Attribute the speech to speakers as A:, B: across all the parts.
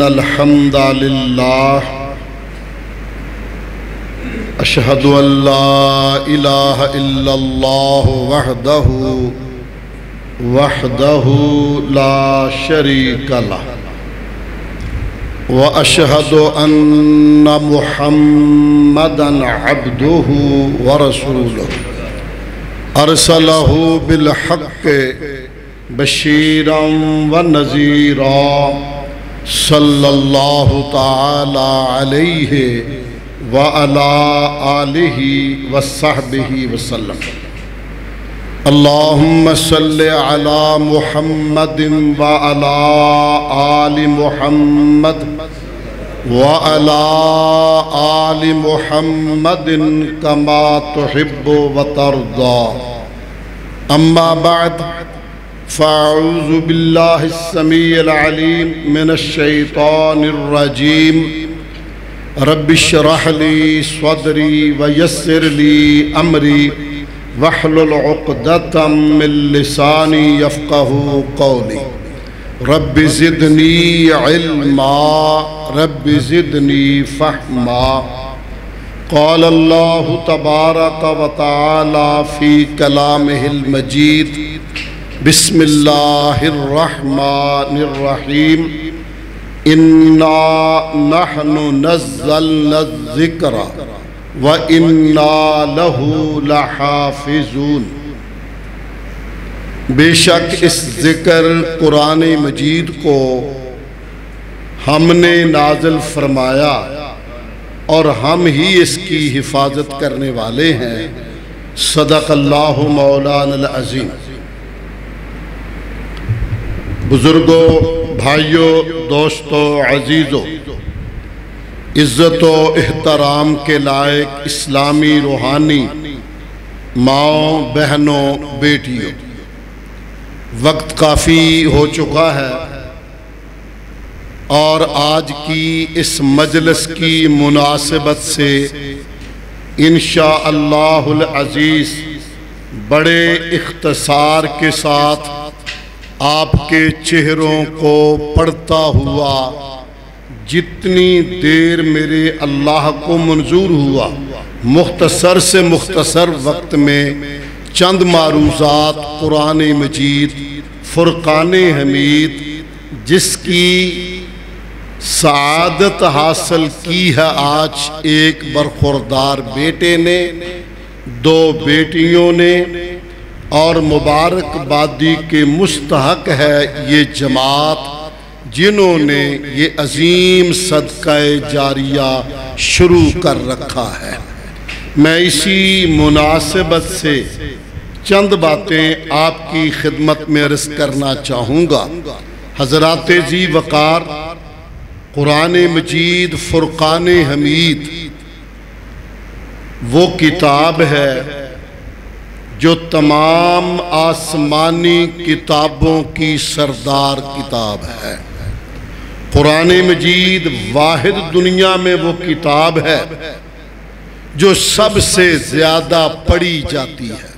A: الحمد للہ اشہد ان لا الہ الا اللہ وحدہ لا شریک لہ واشہد ان محمدا عبدہ ورسولہ ارسلہ بالحق بشیرا ونذیرا صلی اللہ تعالی علیہ وعلى آلہ وصحبہ وسلم اللہم صلی علی محمد وعلى آل محمد وعلى آل محمد کما تحب وترضى اما بعد فاعوذ باللہ السمیع العلیم من الشیطان الرجیم رب اشرح لی صدری ویسر لی امری واحلل عقدۃ من لسانی یفقہوا قولی رب زدنی علما رب زدنی فہما قال اللہ تبارک و تعالی فی کلامہ المجید بسم اللہ الرحمن الرحیم اِنَّا نَحْنُ نَزَّلْنَا الذِّكْرَ وَإِنَّا لَهُ لَحَافِظُونَ بے شک اس ذکر قرآن مجید کو ہم نے نازل فرمایا اور ہم ہی اس کی حفاظت کرنے والے ہیں صدق اللہ مولانا العظیم بزرگوں بھائیوں دوستوں عزیزوں عزت و احترام کے لائق اسلامی روحانی ماؤں بہنوں بیٹیوں وقت کافی ہو چکا ہے اور آج کی اس مجلس کی مناسبت سے انشاءاللہ العزیز بڑے اختصار کے ساتھ آپ کے چہروں کو پڑھتا ہوا جتنی دیر میرے اللہ کو منظور ہوا مختصر سے مختصر وقت میں چند معروضات قرآن مجید فرقان حمید جس کی سعادت حاصل کی ہے آج ایک برخوردار بیٹے نے دو بیٹیوں نے اور مبارک بادی کے مستحق ہے یہ جماعت جنہوں نے یہ عظیم صدقہ جاریہ شروع کر رکھا ہے میں اسی مناسبت سے چند باتیں آپ کی خدمت میں عرض کرنا چاہوں گا حضرات ذی وقار قرآن مجید فرقان حمید وہ کتاب ہے جو تمام آسمانی کتابوں کی سردار کتاب ہے قرآن مجید واحد دنیا میں وہ کتاب ہے جو سب سے زیادہ پڑھی جاتی ہے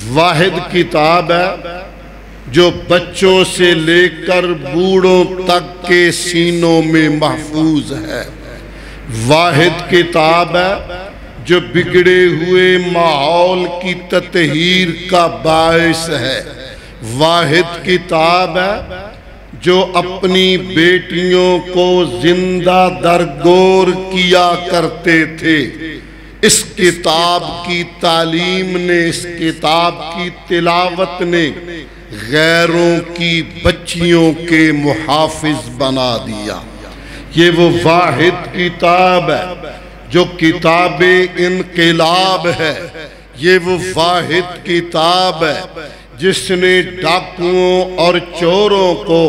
A: واحد کتاب ہے جو بچوں سے لے کر بوڑھوں تک کے سینوں میں محفوظ ہے واحد کتاب ہے جو بگڑے ہوئے ماحول کی تطہیر کا باعث ہے واحد کتاب ہے جو اپنی بیٹیوں کو زندہ درگور کیا کرتے تھے اس کتاب کی تعلیم نے اس کتاب کی تلاوت نے غیروں کی بچیوں کے محافظ بنا دیا یہ وہ واحد کتاب ہے جو کتاب انقلاب ہے یہ وہ واحد کتاب ہے جس نے ڈاکوؤں اور چوروں کو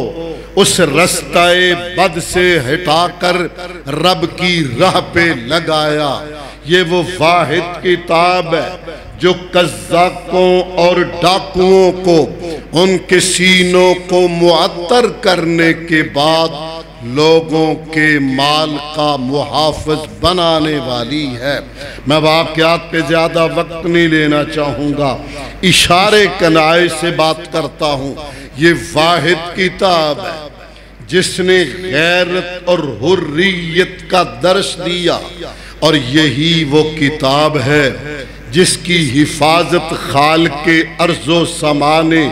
A: اس رستہ بد سے ہٹا کر رب کی راہ پہ لگایا یہ وہ واحد کتاب ہے جو قذاقوں اور ڈاکوؤں کو ان کے سینوں کو معطر کرنے کے بعد لوگوں کے مال کا محافظ بنانے والی ہے میں واقعات پہ زیادہ وقت نہیں لینا چاہوں گا اشارے کنائے سے بات کرتا ہوں یہ واحد کتاب ہے جس نے غیرت اور حریت کا درس دیا، اور یہی وہ کتاب ہے جس کی حفاظت خالق ارض و سما نے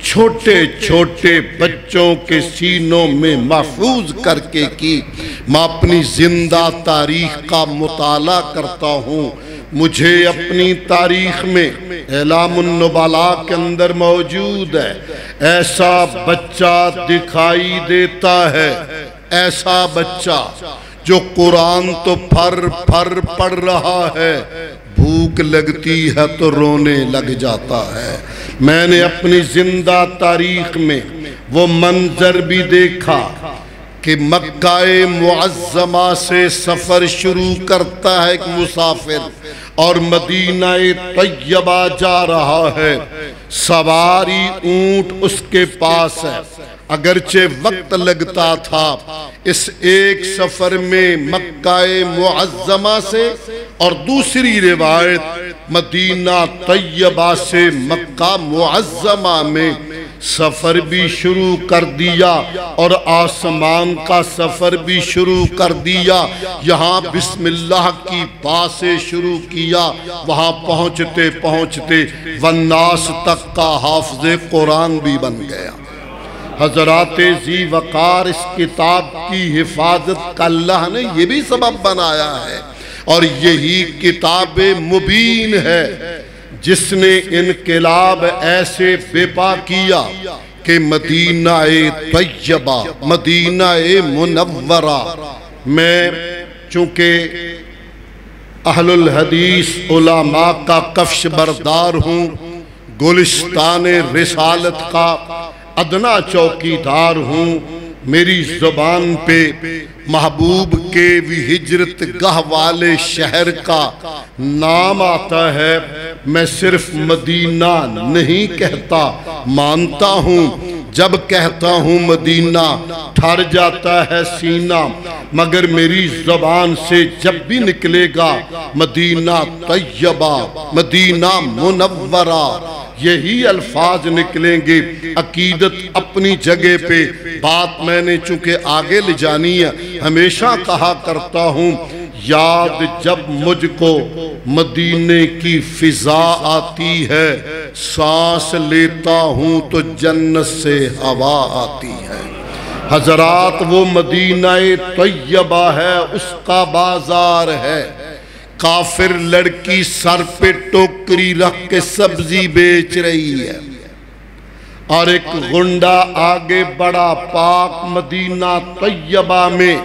A: چھوٹے چھوٹے بچوں کے سینوں میں محفوظ کر کے کی۔ میں اپنی زندہ تاریخ کا مطالعہ کرتا ہوں، مجھے اپنی تاریخ میں اعلام النبلاء کے اندر موجود ہے، ایسا بچہ دکھائی دیتا ہے، ایسا بچہ جو قرآن تو پھر پڑھ رہا ہے، بھوک لگتی ہے تو رونے لگ جاتا ہے۔ میں نے اپنی زندہ تاریخ میں وہ منظر بھی دیکھا کہ مکہ معظمہ سے سفر شروع کرتا ہے ایک مسافر اور مدینہ طیبہ جا رہا ہے، سواری اونٹ اس کے پاس ہے، اگرچہ وقت لگتا تھا اس ایک سفر میں مکہ معظمہ سے، اور دوسری روایت مدینہ طیبہ سے مکہ معظمہ میں سفر بھی شروع کر دیا، اور آسمان کا سفر بھی شروع کر دیا۔ یہاں بسم اللہ کی بات سے شروع کیا، وہاں پہنچتے پہنچتے والناس تک کا حافظ قرآن بھی بن گیا۔ حضرات ذی وقار، اس کتاب کی حفاظت کا اللہ نے یہ بھی سبب بنایا ہے، اور یہی کتاب مبین ہے جس نے انقلاب ایسے بپا کیا کہ مدینہ طیبہ، مدینہ منورہ میں، چونکہ اہل الحدیث علماء کا کفش بردار ہوں، گلستان رسالت کا ادنا چوکیدار ہوں، میری زبان پہ محبوب کے بھی ہجرت گاہ والے شہر کا نام آتا ہے، میں صرف مدینہ نہیں کہتا، مانتا ہوں جب کہتا ہوں مدینہ ٹھر جاتا ہے سینہ، مگر میری زبان سے جب بھی نکلے گا مدینہ طیبہ، مدینہ منورہ، یہی الفاظ نکلیں گے۔ عقیدت اپنی جگہ پہ، بات میں نے چونکہ آگے لے جانی ہے، ہمیشہ کہا کرتا ہوں، یاد جب مجھ کو مدینے کی فضا آتی ہے، سانس لیتا ہوں تو جنت سے ہوا آتی ہے۔ حضرات وہ مدینہ طیبہ ہے، اس کا بازار ہے، کافر لڑکی سر پہ ٹوکری رکھ کے سبزی بیچ رہی ہے، اور ایک غنڈہ آگے بڑا پاک مدینہ طیبہ میں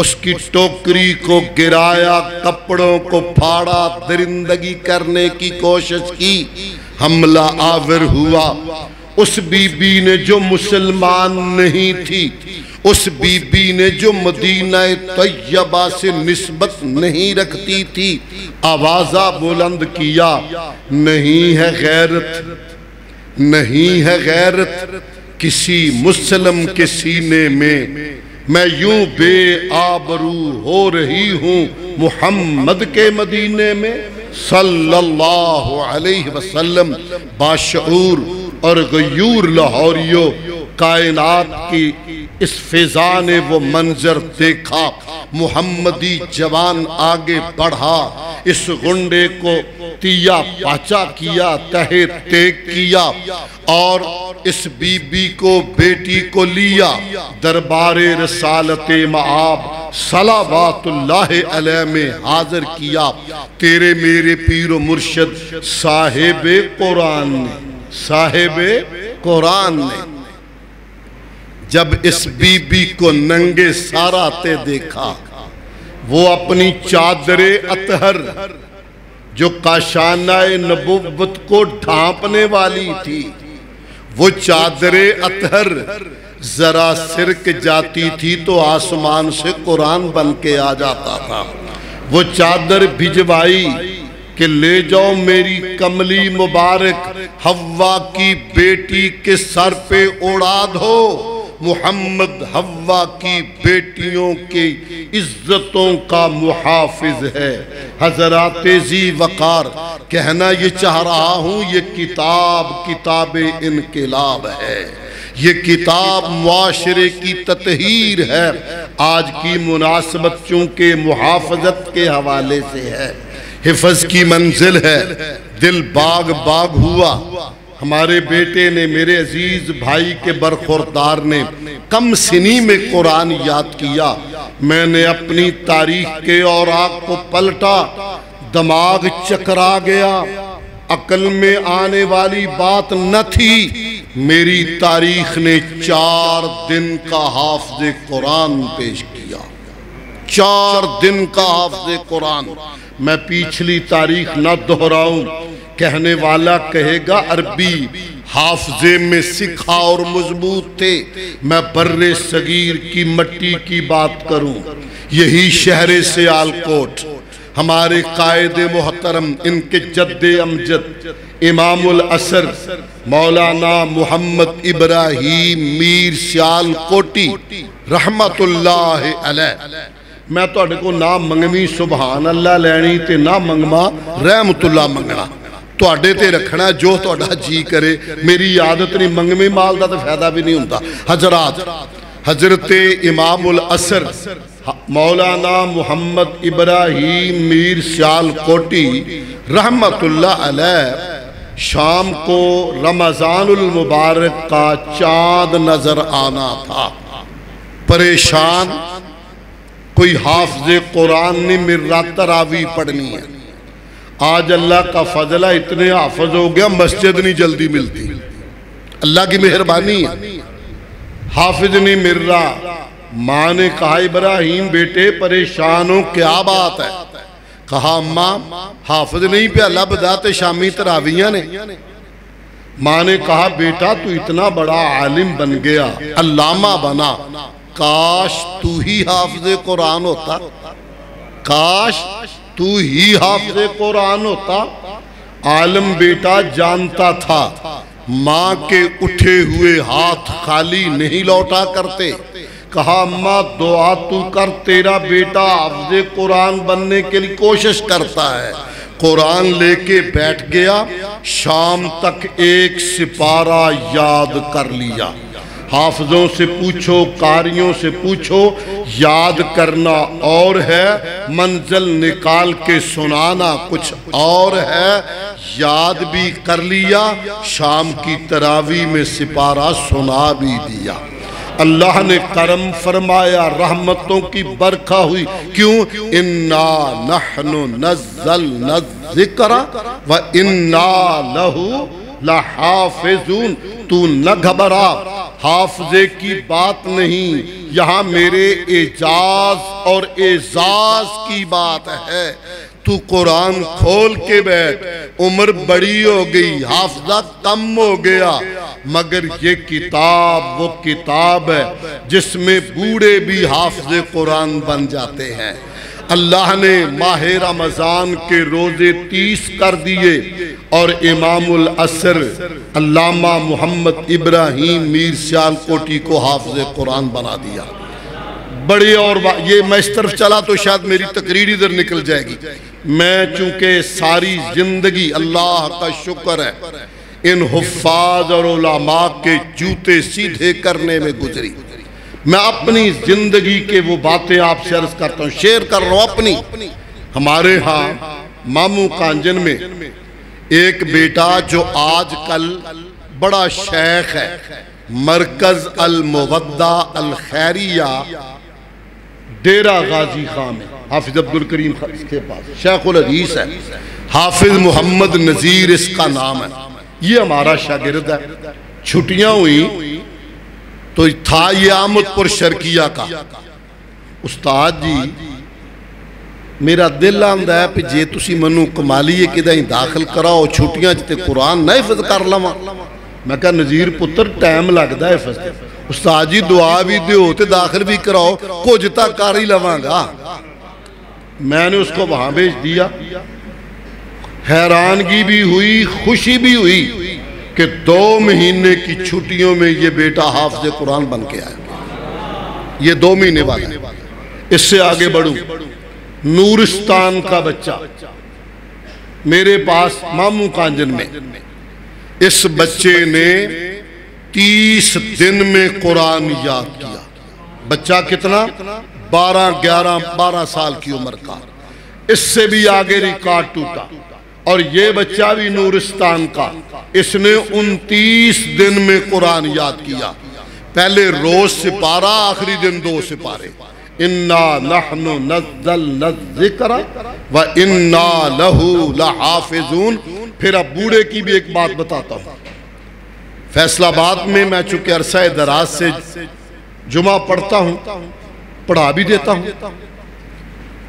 A: اس کی ٹوکری کو گرایا، کپڑوں کو پھاڑا، درندگی کرنے کی کوشش کی، حملہ آور ہوا۔ اس بی بی نے جو مسلمان نہیں تھی، اس بی بی نے جو مدینہ طیبہ سے نسبت نہیں رکھتی تھی، آوازہ بلند کیا، نہیں ہے غیرت، نہیں ہے غیرت کسی مسلم کے سینے میں، میں یوں بے آبرو ہو رہی ہوں محمد کے مدینے میں صلی اللہ علیہ وسلم۔ باشعور اور غیور لاہوریوں، کائنات کی اس فضا نے وہ منظر دیکھا، محمدی جوان آگے بڑھا، اس غنڈے کو تیا پاچا کیا، تہے تیگ کیا، اور اس بی بی کو، بیٹی کو لیا، دربار رسالت مآب صلوات اللہ علیہ میں حاضر کیا۔ تیرے میرے پیر و مرشد صاحب قرآن نے، صاحب قرآن نے جب اس بی بی کو ننگے ساراتے دیکھا، وہ اپنی چادر اطہر جو کاشانہ نبوت کو ڈھانپنے والی تھی، وہ چادر اطہر ذرا سرک جاتی تھی تو آسمان سے قرآن بن کے آ جاتا تھا۔ وہ چادر بھجوائی کہ لے جاؤ میری کملی مبارک حوا کی بیٹی کے سر پہ اڑا دو، محمد حوا کی بیٹیوں کی عزتوں کا محافظ ہے۔ حضرات ذی وقار، کہنا یہ چاہ رہا ہوں، یہ کتاب کتاب انقلاب ہے، یہ کتاب معاشرے کی تطہیر ہے۔ آج کی مناسبت چونکہ محافظت کے حوالے سے ہے، حفظ کی منزل ہے، دل باغ باغ ہوا۔ ہمارے بیٹے نے، میرے عزیز بھائی کے برخوردار نے کم سنی میں قرآن یاد کیا۔ میں نے اپنی تاریخ کے اوراق کو پلٹا، دماغ چکرا گیا، عقل میں آنے والی بات نہ تھی۔ میری تاریخ نے 4 دن کا حافظ قرآن پیش کیا، 4 دن کا حافظ قرآن۔ میں پیچھلی تاریخ نہ دہراؤں، کہنے والا کہے گا عربی حافظے میں سکھا اور مضبوط تھے، میں بر صغیر کی مٹی کی بات کروں۔ یہی شہر سیالکوٹ، ہمارے قائد محترم، ان کے جد امجد امام العصر مولانا محمد ابراہیم میر سیالکوٹی رحمت اللہ علیہ۔ میں تو اڈے کو نہ منگمی سبحان اللہ لینی تے نہ منگما رحمت اللہ منگنا، تو اڈے تے رکھنا جو تو اڈا جی کرے۔ میری عادت نہیں منگمی مال دا تو فائدہ بھی نہیں ہوتا۔ حضرات، حضرت امام العصر مولانا محمد ابراہیم میر سیالکوٹی رحمت اللہ علیہ، شام کو رمضان المبارک کا چاند نظر آنا تھا، پریشان، کوئی حافظ قرآن نے میرا تراویح پڑھنی ہے۔ آج اللہ کا فضلہ اتنے حافظ ہو گیا، مسجد نہیں جلدی ملتی، اللہ کی مہربانی ہے۔ حافظ نہیں مل رہا، ماں نے کہا ابراہیم بیٹے پریشان ہو، کیا بات ہے؟ کہا اماں حافظ نہیں پہ لبدا تے شامی تراویحاں نے۔ ماں نے کہا بیٹا تو اتنا بڑا عالم بن گیا، علامہ بنا، کاش تو ہی حافظ قرآن ہوتا، کاش تو ہی حافظ قرآن ہوتا۔ عالم بیٹا جانتا تھا ماں کے اٹھے ہوئے ہاتھ خالی نہیں لوٹا کرتے۔ کہا اماں دعا تو کر، تیرا بیٹا حافظ قرآن بننے کے لیے کوشش کرتا ہے۔ قرآن لے کے بیٹھ گیا، شام تک 1 سپارہ یاد کر لیا۔ حافظوں سے پوچھو، قاریوں سے پوچھو، یاد کرنا اور ہے، منزل نکال کے سنانا کچھ اور ہے۔ یاد بھی کر لیا، شام کی تراویح میں سپارہ سنا بھی دیا۔ اللہ نے کرم فرمایا، رحمتوں کی برکھا ہوئی۔ کیوں؟ اِنَّا نَحْنُ نَزَّلْنَا الذِّكْرَ وَإِنَّا لَهُ لَحَافِظُونَ۔ تو نہ گھبرا، حافظے کی بات نہیں، یہاں میرے اعجاز اور اعزاز کی بات ہے۔ تو قرآن کھول کے بیٹھ، عمر بڑی ہو گئی، حافظہ کم ہو گیا، مگر یہ کتاب وہ کتاب ہے جس میں بوڑھے بھی حافظ قرآن بن جاتے ہیں۔ اللہ نے ماہ رمضان کے روزے 30 کر دیے اور امام العصر علامہ محمد ابراہیم میر سیالکوٹی کو حافظ قرآن بنا دیا۔ بڑی اور یہ میں اس طرف چلا تو شاید میری تقریر ادھر نکل جائے گی۔ میں چونکہ ساری زندگی اللہ کا شکر ہے ان حفاظ اور علماء کے جوتے سیدھے کرنے میں گزری، میں اپنی زندگی کے وہ باتیں آپ سے عرض کرتا ہوں، شیئر کر رہا ہوں اپنی۔ ہمارے ہاں ماموں کانجن میں ایک بیٹا جو آج کل بڑا شیخ ہے، مرکز المودہ الخیریہ ڈیرہ غازی خان میں، حافظ عبدالکریم کے پاس شیخ الحدیث ہے، حافظ محمد نذیر اس کا نام ہے، یہ ہمارا شاگرد ہے۔ چھٹیاں ہوئی تو تھا یہ آمد پر شرکیہ کا، استاد جی میرا دل آندہ ہے پہ جے تسی منو کمالیے کدہ ہی داخل کراؤ، چھٹیاں جتے قرآن نہ حفظ کر لما۔ میں کہا نذیر پتر ٹائم لگتا ہے حفظ، استاد جی دعا بھی دیو تے داخل بھی کراؤ، کچھتا کار ہی لواں گا۔ میں نے اس کو وہاں بھیج دیا، حیرانگی بھی ہوئی، خوشی بھی ہوئی کہ 2 مہینے کی چھٹیوں میں یہ بیٹا حافظ قرآن بن کے آیا۔ یہ 2 مہینے والا ہے۔ اس سے آگے بڑھوں، نورستان کا بچہ میرے پاس ماموں کانجن میں، اس بچے نے 30 دن میں قرآن یاد کیا. بچہ کتنا؟ 12 سال کی عمر کا. اس سے بھی آگے ریکارڈ ٹوٹا. اور یہ بچہ بھی نورستان کا، اس نے 29 دن میں قرآن یاد کیا. پہلے روز سپارہ، آخری دن 2 سپارے. اِنَّا نَحْنُ نَزَّلْنَا الذِّكْرَ وَإِنَّا لَهُ لَحَافِظُونَ. پھر اب بوڑھے کی بھی ایک بات بتاتا ہوں. فیصل آباد میں میں چونکہ عرصہ دراز سے جمعہ پڑھتا ہوں، پڑھا بھی دیتا ہوں،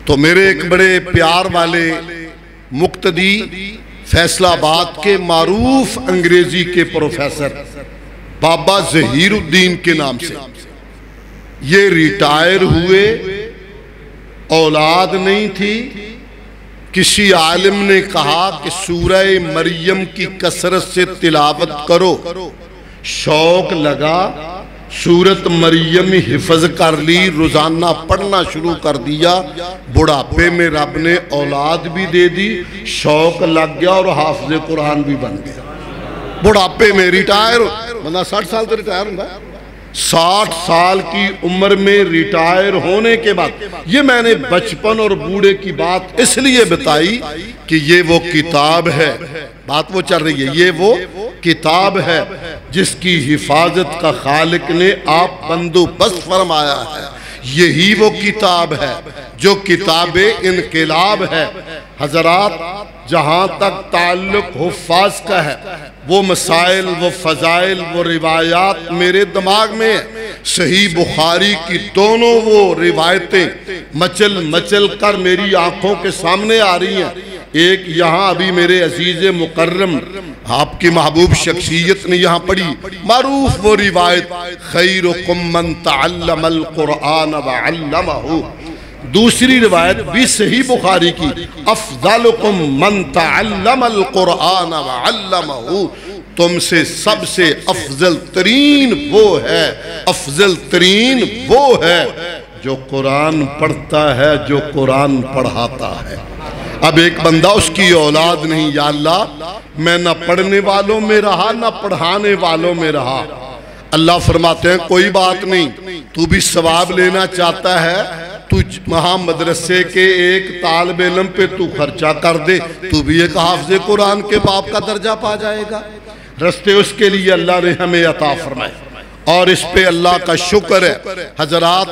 A: تو میرے ایک بڑے پیار والے مقتدی فیصل آباد کے معروف انگریزی کے پروفیسر بابا ظہیر الدین کے نام سے، یہ ریٹائر ہوئے، اولاد نہیں تھی. کسی عالم نے کہا کہ سورہ مریم کی کثرت سے تلاوت کرو. شوق لگا، سورت مریم حفظ کر لی، روزانہ پڑھنا شروع کر دیا. بڑھاپے میں رب نے اولاد بھی دے دی، شوق لگ گیا اور حافظ قرآن بھی بن گیا. بڑھاپے میں ریٹائر، بندہ 60 سال تو ریٹائر ہوں گا. 60 سال کی عمر میں ریٹائر ہونے کے بعد، یہ میں نے بچپن اور بوڑھے کی بات اس لیے بتائی کہ یہ وہ کتاب ہے، بات وہ چل رہی ہے، یہ وہ کتاب ہے جس کی حفاظت کا خالق نے آپ بندوبست فرمایا ہے. یہی وہ کتاب ہے جو کتاب انقلاب ہے. حضرات، جہاں تک تعلق حفاظ کا ہے، وہ مسائل، وہ فضائل، وہ روایات میرے دماغ میں ہیں. صحیح بخاری کی دونوں وہ روایتیں مچل مچل کر میری آنکھوں کے سامنے آ رہی ہیں. ایک یہاں ابھی میرے عزیز مکرم آپ کی محبوب شخصیت نے یہاں پڑھی، معروف وہ روایت، خیرکم من تعلم القرآن وعلمہ. دوسری روایت بھی صحیح بخاری کی، افضلکم من تعلم القرآن وعلمہ. تم سے سب سے افضل ترین وہ ہے، افضل ترین وہ ہے جو قرآن پڑھتا ہے، جو قرآن پڑھاتا ہے. اب ایک بندہ، اس کی اولاد نہیں، یا اللہ میں نہ پڑھنے والوں میں رہا نہ پڑھانے والوں میں رہا. اللہ فرماتے ہیں کوئی بات نہیں، تو بھی ثواب لینا چاہتا ہے، تو وہاں مدرسے کے ایک طالب علم پہ تو خرچہ کر دے، تو بھی ایک حافظ قرآن کے باپ کا درجہ پا جائے گا. رستے اس کے لیے اللہ نے ہمیں عطا فرمائے اور اس پہ اللہ کا شکر ہے. حضرات،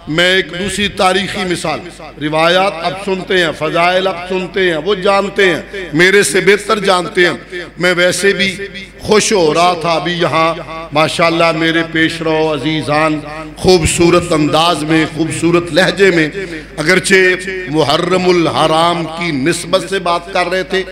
A: میں ایک دوسری تاریخی مثال، روایات اب سنتے ہیں، فضائل اب سنتے ہیں، وہ جانتے ہیں، میرے سے بہتر جانتے ہیں. میں ویسے بھی خوش ہو رہا تھا ابھی یہاں ماشاءاللہ میرے پیش رو عزیزان خوبصورت انداز میں، خوبصورت لہجے میں، اگرچہ محرم الحرام کی نسبت سے بات کر رہے تھے.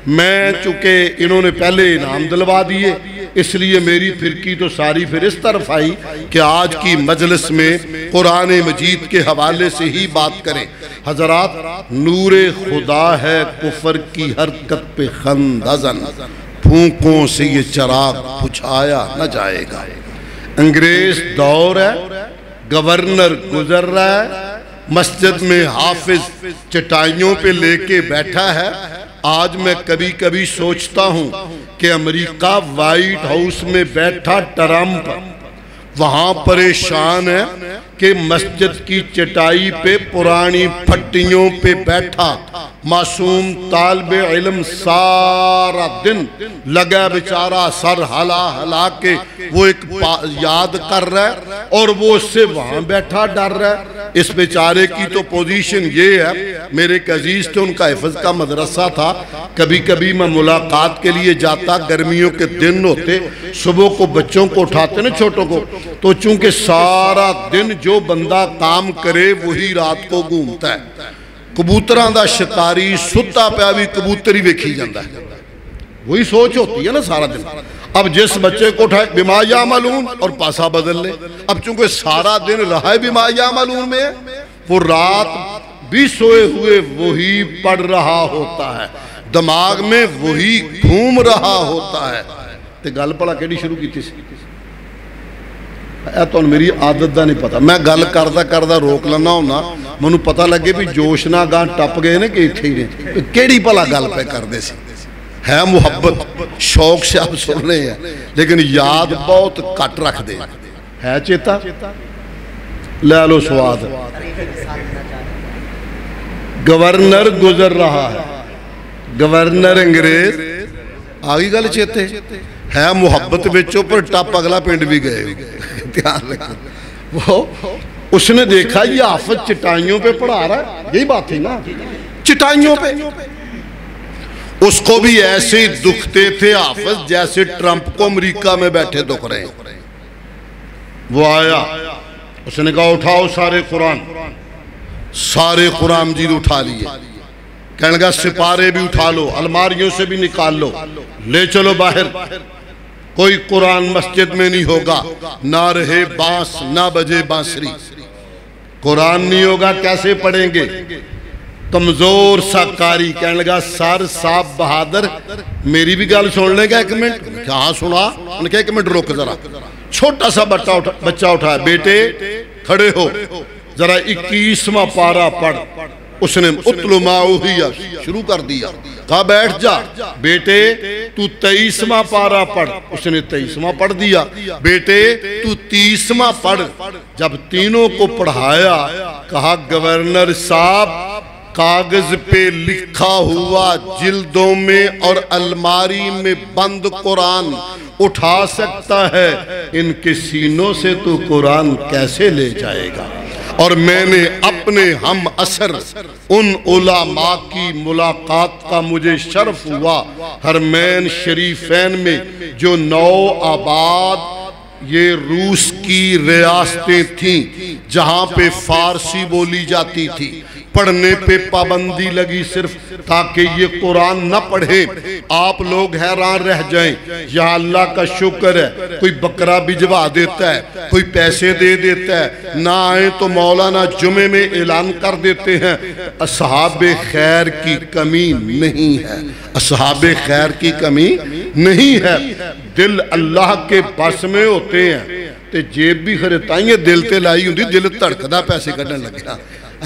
A: میں چونکہ انہوں نے پہلے انعام دلوا دیے، اس لیے میری پھرکی تو ساری پھر اس طرف آئی کہ آج کی مجلس میں قرآن مجید کے حوالے سے ہی بات کریں. حضرات، نور خدا ہے کفر کی حرکت پہ خندزن، پھونکوں سے یہ چراغ بجھایا نہ جائے گا. انگریز دور ہے، گورنر گزر رہا ہے، مسجد میں حافظ چٹائیوں پہ لے کے بیٹھا ہے. آج میں کبھی کبھی سوچتا ہوں کہ امریکہ وائٹ ہاؤس میں بیٹھا ٹرمپ وہاں پریشان ہے کہ مسجد کی چٹائی پہ پرانی پھٹیوں پہ بیٹھا معصوم طالب علم سارا دن لگا بیچارہ سر ہلا ہلا کے وہ ایک یاد کر رہا ہے اور وہ اس سے وہاں بیٹھا ڈر رہا ہے. اس بیچارے کی تو پوزیشن یہ ہے. میرے ایک عزیز تھے، ان کا حفظ کا مدرسہ تھا، کبھی کبھی میں ملاقات کے لیے جاتا، گرمیوں کے دن ہوتے، صبح کو بچوں کو اٹھاتے نا چھوٹوں کو، تو چونکہ سارا دن جو بندہ کام کرے وہی رات کو گھومتا ہے. کبوتران دا شکاری ستا پہ بھی کبوتری ویکھی جاندہ ہے، وہی سوچ ہوتی ہے نا سارا دن. اب جس بچے کو اٹھائے بما یعملون اور پاسا بدل لے. اب چونکہ سارا دن رہا ہے بما یعملون میں، وہ رات بھی سوئے ہوئے وہی پڑھ رہا ہوتا ہے، دماغ میں وہی گھوم رہا ہوتا ہے. تے گل پڑا کیڑی شروع کی تھی سی؟ اے تو میری عادت دا نہیں پتا، میں گل کردہ روک لینا ہونا، منو پتہ لگے بھی جوش نہ گاں ٹپ گئے نے کہ اتھے ہی نے کیڑی پلا گل پہ کر دے سی. ہے محبت شوق سے آپ سن رہے ہیں لیکن یاد بہت کٹ رکھ دے ہے چیتا لے لو سواد گورنر گزر رہا ہے گورنر انگریز آگئی گل چیتے ہے محبت بچوں پر ٹاپ اگلا پینڈ بھی گئے وہ اس نے دیکھا یہ حافظ چٹائیوں پہ پڑھا رہا ہے یہی بات تھی نا چٹائیوں پہ اس کو بھی ایسے ہی دکھتے تھے حافظ جیسے ٹرمپ کو امریکہ میں بیٹھے دکھ رہے ہیں وہ آیا اس نے کہا اٹھاؤ سارے قرآن مجید اٹھا لیے کہنے لگا سپارے بھی اٹھا لو الماریوں سے بھی نکال لو لے چلو باہر کوئی قرآن مسجد میں نہیں ہوگا نہ رہے بانس نہ بجے بانسری قرآن نہیں ہوگا کیسے پڑھیں گے کمزور سا کاری کہنے لگا سر صاحب بہادر میری بھی گل سن لیں گا ایک منٹ کہاں سنا انہوں نے کہا ایک منٹ روک ذرا چھوٹا سا بچہ اٹھایا بیٹے کھڑے ہو ذرا 21واں پارہ پڑھ اس نے اتلو ما اوحیا شروع کر دیا کہا بیٹھ جا بیٹے تو 23واں پارہ پڑھ اس نے 23واں پڑھ دیا بیٹے تو 30واں پڑھ جب تینوں کو پڑھایا کہا گورنر صاحب کاغذ پہ لکھا ہوا جلدوں میں اور الماری میں بند قرآن اٹھا سکتا ہے ان کے سینوں سے تو قرآن کیسے لے جائے گا اور میں نے اپنے ہم اثر ان علماء کی ملاقات کا مجھے شرف ہوا حرمین شریفین میں جو نو آباد یہ روس کی ریاستیں تھیں جہاں پہ فارسی بولی جاتی تھی پڑھنے پہ پابندی لگی صرف تاکہ یہ قرآن نہ پڑھے آپ لوگ حیران رہ جائیں یا اللہ کا شکر ہے کوئی بکرا بھجوا دیتا ہے کوئی پیسے دے دیتا ہے نہ آئیں تو مولانا جمعے میں اعلان کر دیتے ہیں اصحاب خیر کی کمی نہیں ہے اصحاب خیر کی کمی نہیں ہے دل اللہ کے بس میں ہوتے ہیں تے جیب بھی خریدائیں دل تے لائی ہوں دی دل تڑکدہ پیسے کٹنے لگا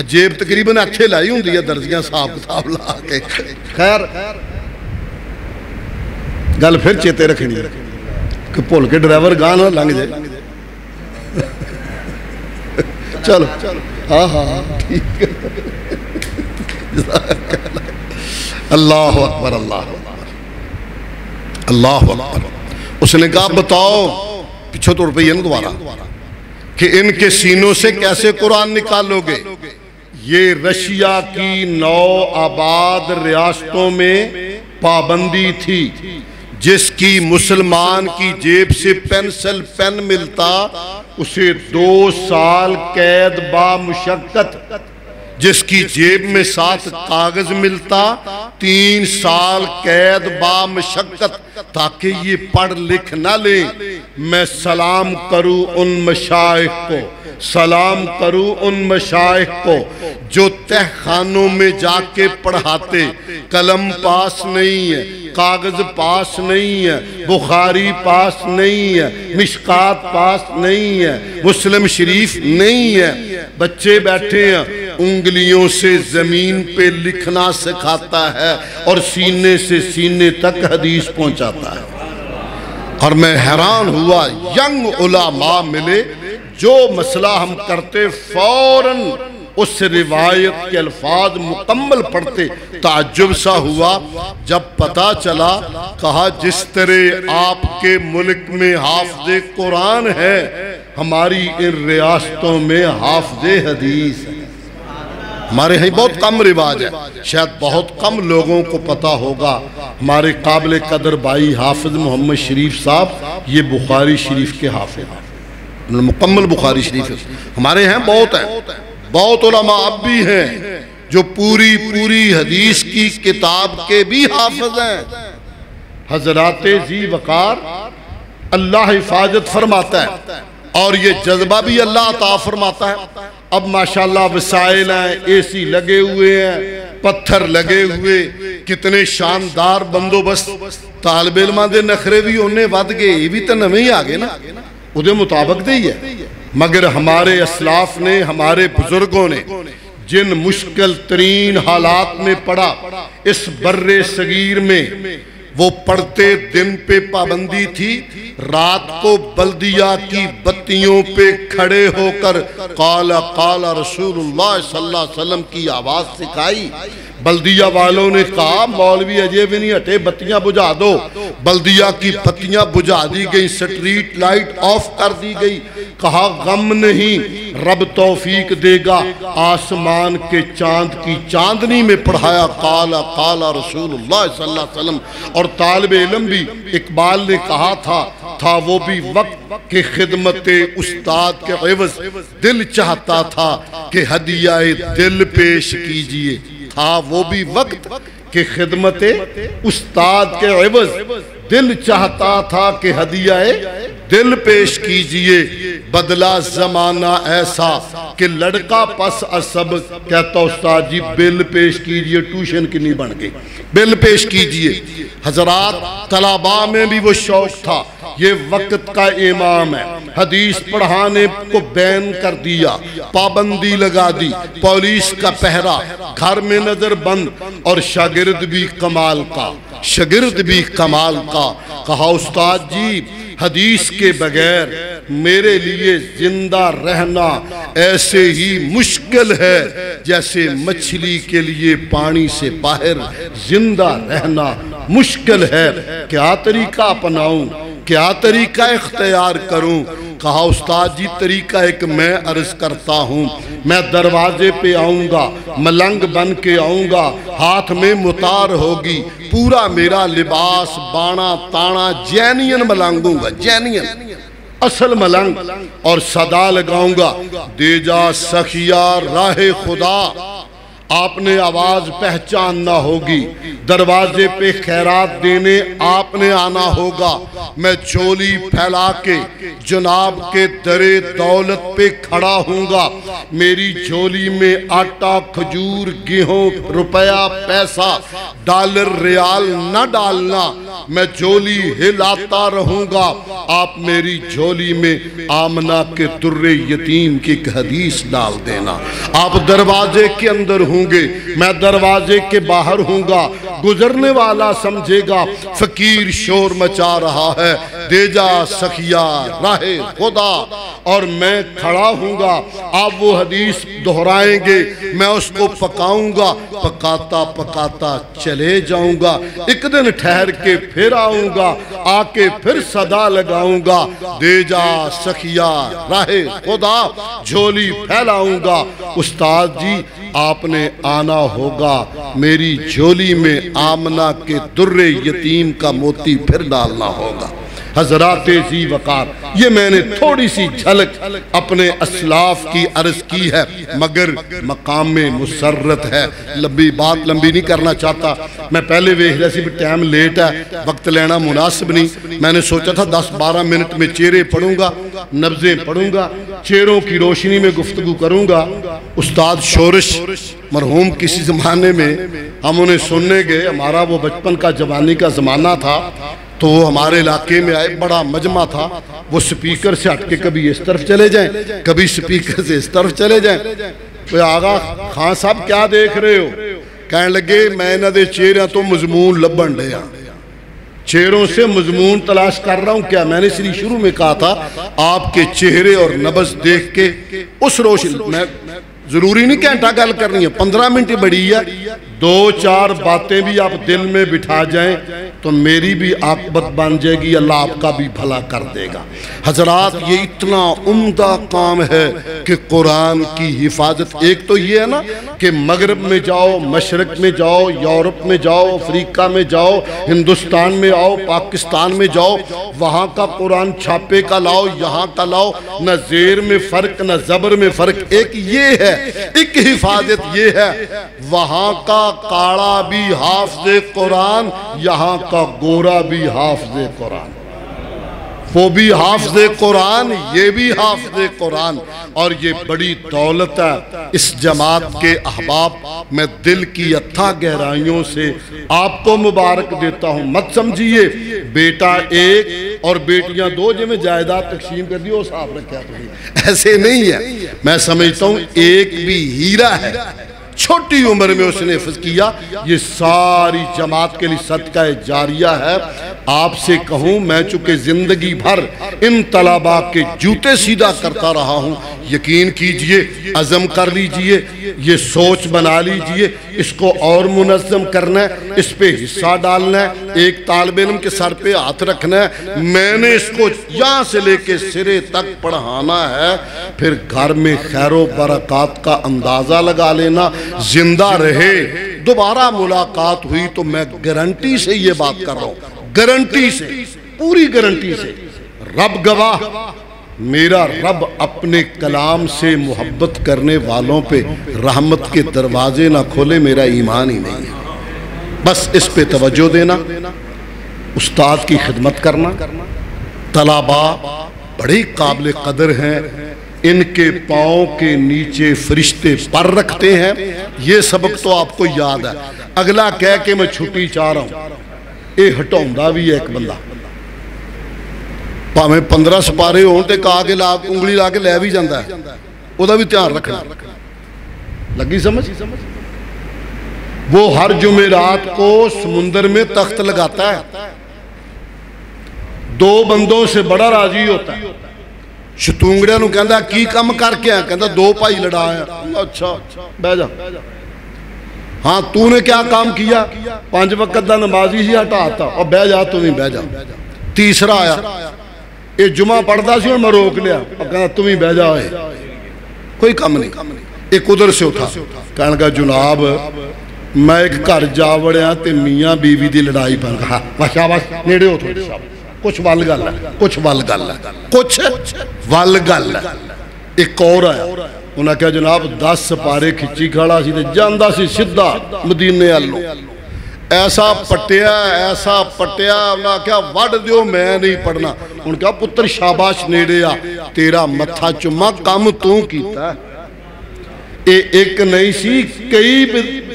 A: جیب تقریباً اچھے لائی ہوں دیا درزیاں صاحب کتاب لا کے خیر گل پھر چیتے رکھنی کہ پھول کے ڈرائیور گانا لنگ جائے چلو ہاں ہاں ٹھیک اللہ اکبر اللہ اللہ اکبر اس نے کہا بتاؤ پیچھو تو روپیہ نا دوبارہ کہ ان کے سینوں سے کیسے قرآن نکالو گے یہ رشیا کی نو آباد ریاستوں میں پابندی تھی جس کی مسلمان کی جیب سے پینسل پین ملتا اسے 2 سال قید با مشقت جس کی جیب میں 7 کاغذ ملتا 3 سال قید با مشقت تاکہ یہ پڑھ لکھ نہ لیں میں سلام کروں ان مشائخ کو سلام کروں ان مشائخ کو جو تہخانوں میں جا کے پڑھاتے قلم پاس نہیں ہے کاغذ پاس نہیں ہے بخاری پاس نہیں ہے مشکات پاس نہیں ہے مسلم شریف نہیں ہے بچے بیٹھے ہیں انگلیوں سے زمین پہ لکھنا سکھاتا ہے اور سینے سے سینے تک حدیث پہنچاتا ہے اور میں حیران ہوا ینگ علماء ملے جو مسئلہ ہم کرتے فوراً اس روایت کے الفاظ مکمل پڑھتے تعجب سا ہوا جب پتا چلا کہا جس طرح آپ کے ملک میں حافظ قرآن ہے ہماری ان ریاستوں میں حافظ حدیث ہے ہمارے ہاں بہت کم رواج ہے شاید بہت کم لوگوں کو پتا ہوگا ہمارے قابل قدر بھائی حافظ محمد شریف صاحب یہ بخاری شریف کے حافظ ہیں مکمل بخاری شریف ہمارے ہیں بہت علماء اب بھی ہیں جو پوری حدیث کی کتاب کے بھی حافظ ہیں حضرات ذی وقار اللہ حفاظت فرماتا ہے اور یہ جذبہ بھی اللہ عطا فرماتا ہے اب ماشاءاللہ وسائل ہیں اے سی لگے ہوئے ہیں پتھر لگے ہوئے کتنے شاندار بندوبست طالب علماں دے نخرے بھی انہیں ود گئے یہ بھی تو نویں ہی آگے نا ادھے مطابق دے ہی ہے مگر ہمارے اسلاف نے ہمارے بزرگوں نے جن مشکل ترین حالات میں پڑا اس بر صغیر میں وہ پڑھتے دن پہ پابندی تھی، رات کو بلدیہ کی بتیوں پہ کھڑے ہو کر قال قال رسول اللہ صلی اللہ علیہ وسلم کی آواز سکھائی۔ بلدیہ والوں نے کہا مولوی اجے بھی نہیں ہٹے، بتیاں بجھا دو۔ بلدیہ کی بتیاں بجھا دی گئی، سٹریٹ لائٹ آف کر دی گئی۔ کہا غم نہیں، رب توفیق دے گا۔ آسمان کے چاند کی چاندنی میں پڑھایا قال قال رسول اللہ صلی اللہ علیہ وسلم۔ اور طالب علم بھی اقبال نے کہا تھا وہ بھی وقت کہ خدمت استاد کے عوض دل چاہتا تھا کہ ہدیہ دل پیش کیجئے۔ تھا وہ بھی وقت کہ خدمت استاد کے عوض دل چاہتا تھا کہ ہدیہ دل پیش کیجئے۔ بدلا زمانہ ایسا کہ لڑکا پس عصب کہتا استاد جی بل پیش کیجئے، ٹیوشن کی نہیں بن گئی، بل پیش کیجئے۔ حضرات طلباء میں بھی وہ شوق تھا، یہ وقت کا امام ہے، حدیث پڑھانے کو بین کر دیا، پابندی لگا دی، پولیس کا پہرا، گھر میں نظر بند، اور شاگرد بھی کمال کا، شاگرد بھی کمال کا۔ کہا استاد جی حدیث کے بغیر میرے لیے زندہ رہنا ایسے ہی مشکل ہے جیسے مچھلی کے لیے پانی سے باہر زندہ رہنا مشکل ہے۔ کیا طریقہ اپناؤں، کیا طریقہ اختیار کروں؟ کہا استاد جی طریقہ ایک میں عرض کرتا ہوں، میں دروازے پہ آؤں گا، ملنگ بن کے آؤں گا، ہاتھ میں متار ہوگی، پورا میرا لباس بانا تانا جینین ملنگوں گا، جینین اصل ملنگ، اور صدا لگاؤں گا دے جا سخیا راہ خدا۔ آپ نے آواز پہچاننا ہوگی، دروازے پہ خیرات دینے آپ نے آنا ہوگا۔ میں جھولی پھیلا کے جناب کے درِ دولت پہ کھڑا ہوں گا، میری جھولی میں آٹا کھجور گیہوں روپیہ پیسہ ڈالر ریال نہ ڈالنا، میں جھولی ہلاتا رہوں گا، آپ میری جھولی میں آمنہ کے در یتیم کی ایک حدیث ڈال دینا۔ آپ دروازے کے اندر ہوں گے، میں دروازے کے باہر ہوں گا، گزرنے والا سمجھے گا فقیر شور مچا رہا ہے، دے جا سخیا راہ خدا، اور میں کھڑا ہوں گا، آپ وہ حدیث دہرائیں گے، میں اس کو پکاؤں گا، پکاتا پکاتا چلے جاؤں گا، ایک دن ٹھہر کے پھر آؤں گا، آ کے پھر صدا لگاؤں گا دے جا سخیا راہ خدا، جھولی پھیلاؤں گا۔ استاد جی آپ نے آنا ہوگا، میری جھولی میں آمنہ کے در یتیم کا موتی پھر ڈالنا ہوگا۔ حضرات ذی وقار، یہ میں نے تھوڑی سی جھلک اپنے اسلاف کی عرض کی ہے، مگر مقام میں مسرت ہے، بات لمبی نہیں کرنا چاہتا۔ میں پہلے ویکھ رہا سی بھی ٹائم لیٹ ہے، وقت لینا مناسب نہیں، میں نے سوچا تھا 10-12 منٹ میں چہرے پڑھوں گا، نبضیں پڑھوں گا، چہروں کی روشنی میں گفتگو کروں گا۔ استاد شورش مرحوم کسی زمانے میں ہم انہیں سننے گئے، ہمارا وہ بچپن کا جوانی کا زمانہ تھا، تو وہ ہمارے علاقے میں آئے، بڑا مجمع تھا، وہ سپیکر سے ہٹ کے کبھی اس طرف چلے جائیں، کبھی سپیکر سے اس طرف چلے جائیں۔ تو آغا خان صاحب کیا دیکھ رہے ہو؟ کہنے لگے میں نہ دے چہرہ تو مضمون لبن لیا، چہروں سے مضمون تلاش کر رہا ہوں۔ کیا میں نے شروع میں کہا تھا آپ کے چہرے اور نبض دیکھ کے اس روشن میں ضروری نہیں گھنٹہ گل کرنی ہے، 15 منٹ بڑی ہے، 2-4 باتیں بھی آپ دل میں بٹھا جائیں تو میری بھی عاقبت بن جائے گی، اللہ آپ کا بھی بھلا کر دے گا۔ حضرات یہ اتنا عمدہ کام ہے کہ قرآن کی حفاظت، ایک تو یہ ہے نا کہ مغرب میں جاؤ، مشرق میں جاؤ، یورپ میں جاؤ، افریقہ میں جاؤ، ہندوستان میں آؤ، پاکستان میں جاؤ، وہاں کا قرآن چھاپے کا لاؤ، یہاں کا لاؤ، نہ زیر میں فرق نہ زبر میں فرق۔ ایک یہ ہے، ایک حفاظت یہ ہے، وہاں کا کاڑا بھی حافظ قرآن، یہاں کا گورا بھی حافظ قرآن، وہ بھی حافظ قرآن، یہ بھی حافظ قرآن، اور یہ بڑی دولت ہے۔ اس جماعت کے احباب میں دل کی اتھا گہرائیوں سے آپ کو مبارک دیتا ہوں۔ مت سمجھیے بیٹا ایک اور بیٹیاں 2 جی میں جائیداد تقسیم کر دی، وہ صاحب رکھا تو ایسے نہیں ہے۔ میں سمجھتا ہوں ایک بھی ہیرا ہے چھوٹی عمر میں اس نے حفظ کیا. یہ ساری جماعت کے لیے صدقہ جاریہ ہے. آپ سے کہوں میں چونکہ زندگی بھر ان طلباء کے جوتے سیدھا کرتا رہا ہوں, یقین کیجئے, عزم کر لیجئے, یہ سوچ بنا لیجئے, اس کو اور منظم کرنا ہے, اس پہ حصہ ڈالنا ہے, ایک طالب علم کے سر پہ ہاتھ رکھنا ہے, میں نے اس کو یہاں سے لے کے سرے تک پڑھانا ہے. پھر گھر میں خیر و برکات کا اندازہ لگا لینا. زندہ رہے, دوبارہ ملاقات ہوئی تو میں گارنٹی سے یہ بات کر رہا ہوں, گارنٹی سے, پوری گارنٹی سے, رب گواہ, میرا رب اپنے کلام سے محبت کرنے والوں پہ رحمت کے دروازے نہ کھولے, میرا ایمان ہی نہیں ہے. بس اس پہ توجہ دینا, استاد کی خدمت کرنا. طلباء بڑے قابل قدر ہیں, ان کے پاؤں کے نیچے فرشتے پر رکھتے ہیں. یہ سبق تو آپ کو یاد ہے. اگلا کہہ کے میں چھٹی چاہ رہا ہوں, اے ہٹاؤندہ بھی ہے ایک بندہ, پاہمیں 15 سپارے ہوں تے کہا کے انگلی لا کے لے بھی جاندہ ہے, وہ دا بھی تیار رکھنا. لگی سمجھ؟ وہ ہر جمعرات کو سمندر میں تخت لگاتا ہے, 2 بندوں سے بڑا راضی ہوتا ہے. شتونگڑے نو کہندہ کی کم کر کے ہیں, کہندہ 2 بھائی لڑا ہیں. اچھا بہ جا, ہاں تو نے کیا کام کیا, 5 وقت دا نمازی ہی ہٹاتا, اور بہ جا تو نہیں بہ جا. تیسرا آیا, یہ جمعہ پڑھتا سی اور میں روک لیا, اور کہنا تم ہی بہ جا, کوئی کام نہیں. ایک ادھر سے اٹھا, کہنے کا جناب میں ایک گھر جا وڑیا تے میاں بیوی دی لڑائی پہ, کہا شاباش نیڑے ہو تھوڑی, کچھ وال گل ہے, کچھ وال گل ہے, کچھ وال گل ہے. ایک اور آیا, انہاں کہا جناب 10 سپارے کھچی کھڑا سی تے جاندہ سی سدھا مدینے والوں, ایسا پٹیا انہاں کہا وڈ دیو میں نہیں پڑھنا. انہاں کہا پتر شاباش نیڑے آ, تیرا متھا چما کام تو کیتا ہے. ایک نہیں سی کئی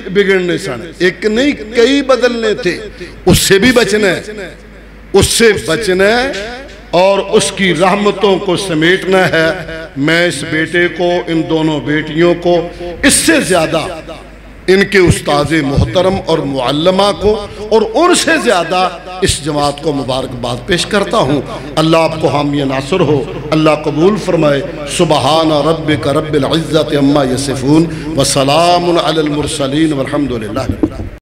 A: بگڑنے سن, ایک نہیں کئی بدلنے تھے. اس سے بھی بچنا ہے, اس سے بچنا ہے اور اس کی رحمتوں کو سمیٹنا ہے. میں اس بیٹے کو, ان دونوں بیٹیوں کو, اس سے زیادہ ان کے استاذ محترم اور معلمہ کو, اور ان سے زیادہ اس جماعت کو مبارکباد پیش کرتا ہوں. اللہ آپ کو حامی ناصر ہو, اللہ قبول فرمائے. سبحان ربک رب العزت عما یصفون وسلام علی المرسلین والحمدللہ.